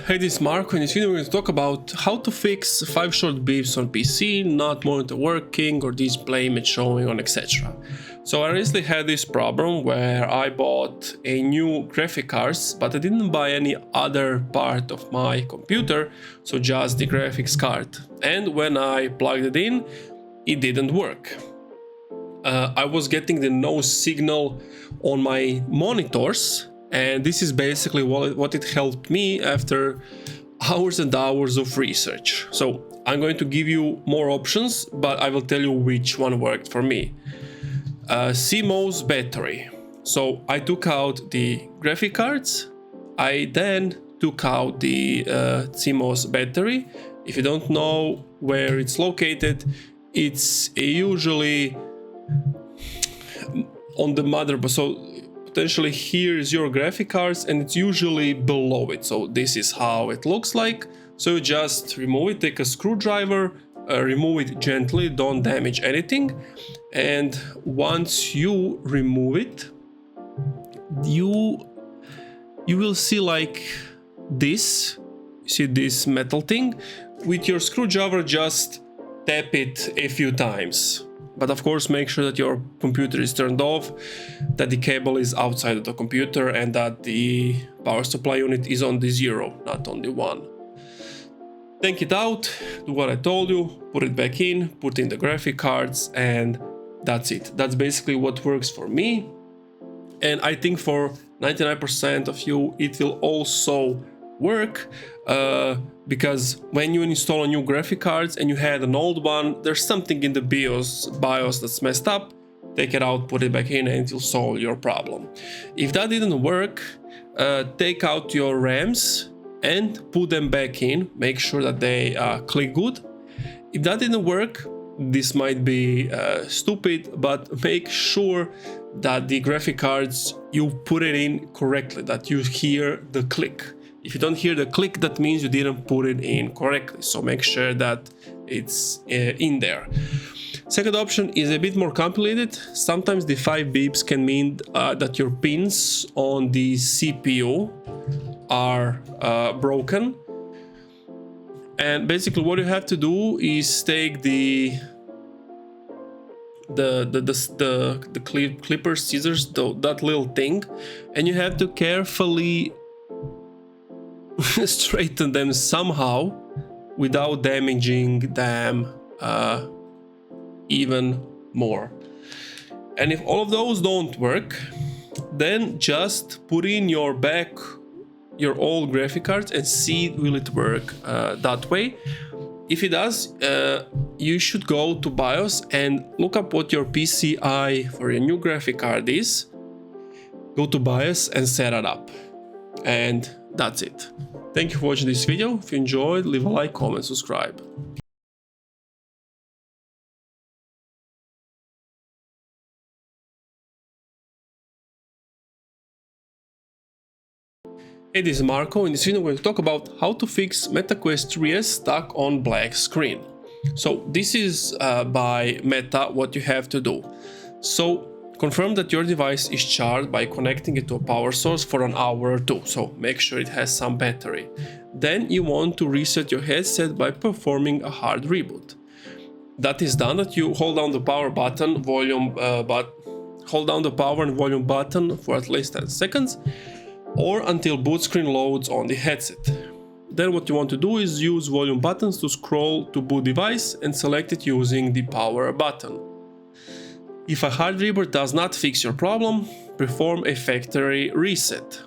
Hey, this is Marco. In this video we're going to talk about how to fix 5 short beeps on PC, not monitor working or display image showing on etc. So I recently had this problem where I bought a new graphic cards, but I didn't buy any other part of my computer, so just the graphics card. And when I plugged it in, it didn't work. I was getting the no signal on my monitors, and this is basically what it helped me after hours and hours of research. So I'm going to give you more options, but I will tell you which one worked for me. CMOS battery. So I took out the graphic cards. I then took out the CMOS battery. If you don't know where it's located, it's usually on the motherboard. So potentially here is your graphic cards and it's usually below it. So this is how it looks like. So you just remove it, take a screwdriver, remove it gently, don't damage anything. And once you remove it, you will see like this. You see this metal thing? With your screwdriver, just tap it a few times. But of course, make sure that your computer is turned off, that the cable is outside of the computer, and that the power supply unit is on the 0, not on the 1. Take it out, do what I told you, put it back in, put in the graphic cards, and that's it. That's basically what works for me. And I think for 99% of you, it will also work, because when you install a new graphic cards and you had an old one, there's something in the BIOS that's messed up. Take it out, put it back in, and it will solve your problem. If that didn't work, take out your RAMs and put them back in. Make sure that they click good. If that didn't work, this might be stupid, but make sure that the graphic cards, you put it in correctly, that you hear the click. If you don't hear the click, that means you didn't put it in correctly. So make sure that it's in there. Second option is a bit more complicated. Sometimes the 5 beeps can mean that your pins on the CPU are broken. And basically what you have to do is take the clipper scissors, that little thing, and you have to carefully straighten them somehow without damaging them even more. And if all of those don't work, then just put in your old graphic cards and see will it work that way. If it does, you should go to BIOS and look up what your PCI for your new graphic card is. Go to BIOS and set it up. And that's it. Thank you for watching this video. If you enjoyed, leave a like, comment, subscribe. Hey, this is Marco. In this video, we're going to talk about how to fix MetaQuest 3S stuck on black screen. So this is by Meta what you have to do. So confirm that your device is charged by connecting it to a power source for an hour or 2. So make sure it has some battery. Then you want to reset your headset by performing a hard reboot. That is done that you hold down the power button, hold down the power and volume button for at least 10 seconds. Or until boot screen loads on the headset. Then what you want to do is use volume buttons to scroll to boot device and select it using the power button. If a hard reboot does not fix your problem, perform a factory reset.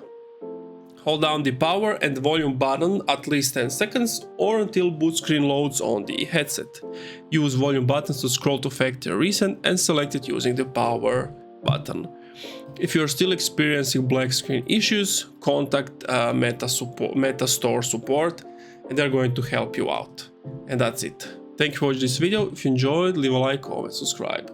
Hold down the power and volume button at least 10 seconds or until boot screen loads on the headset. Use volume buttons to scroll to factory reset and select it using the power button. If you're still experiencing black screen issues, contact Meta Store support and they're going to help you out. And that's it. Thank you for watching this video. If you enjoyed, leave a like, comment, subscribe.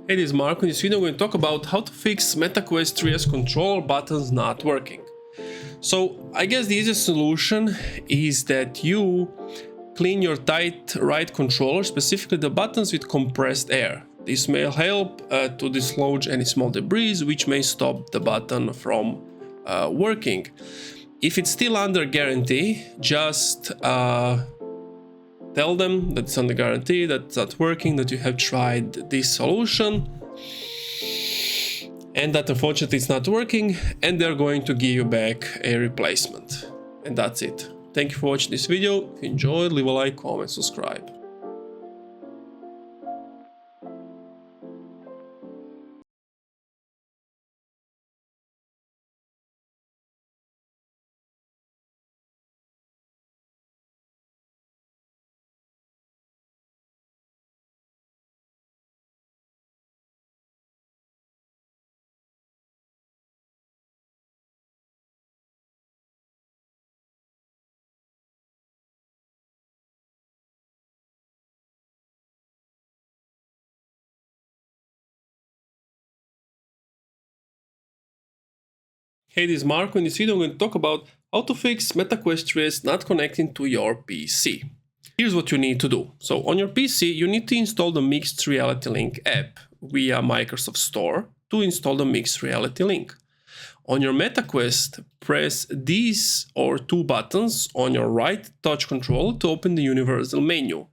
Hey, this is Mark. In this video, I'm going to talk about how to fix MetaQuest 3's controller buttons not working. So, I guess the easiest solution is that you clean your tight right controller, specifically the buttons, with compressed air. This may help to dislodge any small debris, which may stop the button from working. If it's still under guarantee, just tell them that it's under guarantee, that it's not working, that you have tried this solution and that unfortunately it's not working, and they're going to give you back a replacement. And that's it. Thank you for watching this video. If you enjoyed, leave a like, comment, subscribe. Hey, this is Marco. In this video, I'm going to talk about how to fix MetaQuest 3 not connecting to your PC. Here's what you need to do. So on your PC, you need to install the Mixed Reality Link app via Microsoft Store to install the Mixed Reality Link. On your MetaQuest, press these or two buttons on your right touch controller to open the universal menu.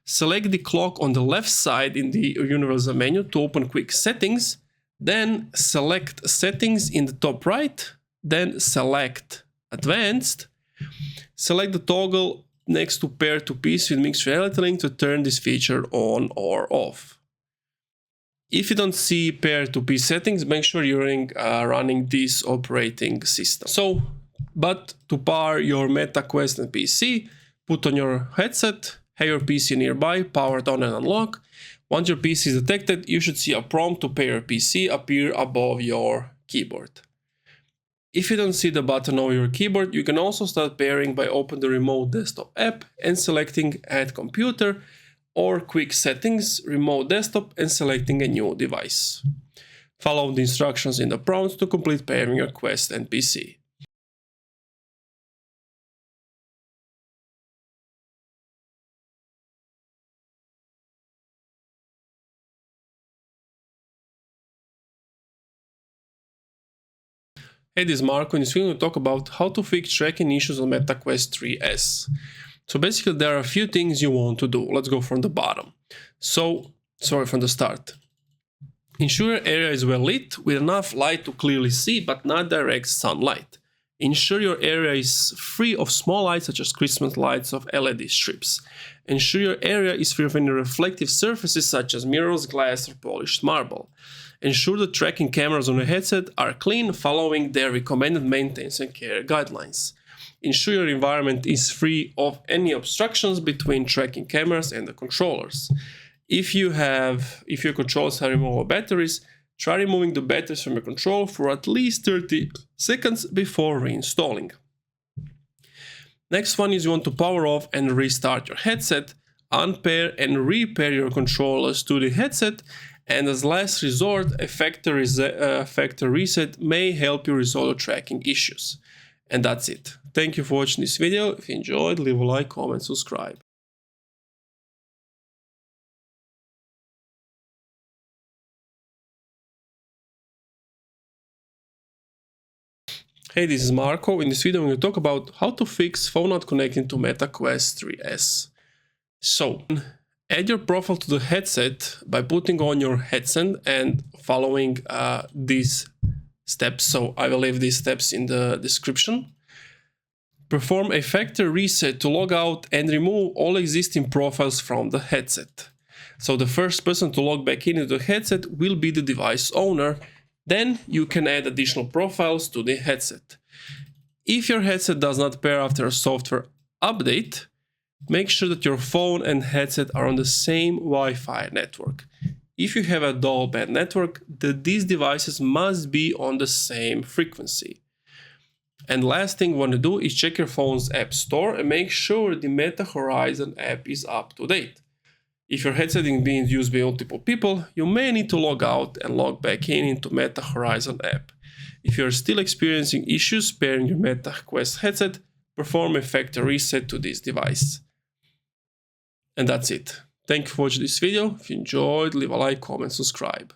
Select the clock on the left side in the universal menu to open quick settings. Then select settings in the top right, then select advanced. Select the toggle next to pair to PC with Mixed Reality Link to turn this feature on or off. If you don't see pair to PC settings, make sure you're running this operating system. But to power your MetaQuest and PC, put on your headset, have your PC nearby, powered on and unlock. Once your PC is detected, you should see a prompt to pair your PC appear above your keyboard. If you don't see the button over your keyboard, you can also start pairing by opening the Remote Desktop app and selecting Add Computer, or Quick Settings, Remote Desktop, and selecting a new device. Follow the instructions in the prompt to complete pairing your Quest and PC. Hey, this is Marco. In this video, we'll talk about how to fix tracking issues on MetaQuest 3S. So basically, there are a few things you want to do. Let's go from the bottom. From the start. Ensure your area is well lit with enough light to clearly see, but not direct sunlight. Ensure your area is free of small lights such as Christmas lights of LED strips. Ensure your area is free of any reflective surfaces such as mirrors, glass, or polished marble. Ensure the tracking cameras on your headset are clean, following their recommended maintenance and care guidelines. Ensure your environment is free of any obstructions between tracking cameras and the controllers. If your controllers have removable batteries, try removing the batteries from your controller for at least 30 seconds before reinstalling. Next one is you want to power off and restart your headset, unpair and repair your controllers to the headset, and as last resort, a factory reset may help you resolve your tracking issues. And that's it. Thank you for watching this video. If you enjoyed, leave a like, comment, subscribe. Hey, this is Marco. In this video, I'm going to talk about how to fix phone not connecting to MetaQuest 3S. So, add your profile to the headset by putting on your headset and following these steps. So, I will leave these steps in the description. Perform a factory reset to log out and remove all existing profiles from the headset. So, the first person to log back into the headset will be the device owner. Then you can add additional profiles to the headset. If your headset does not pair after a software update, make sure that your phone and headset are on the same Wi-Fi network. If you have a dual band network, these devices must be on the same frequency. And last thing you want to do is check your phone's app store and make sure the Meta Horizon app is up to date. If your headset is being used by multiple people, you may need to log out and log back in into Meta Horizon app. If you are still experiencing issues pairing your Meta Quest headset, perform a factory reset to this device. And that's it. Thank you for watching this video. If you enjoyed, leave a like, comment, subscribe.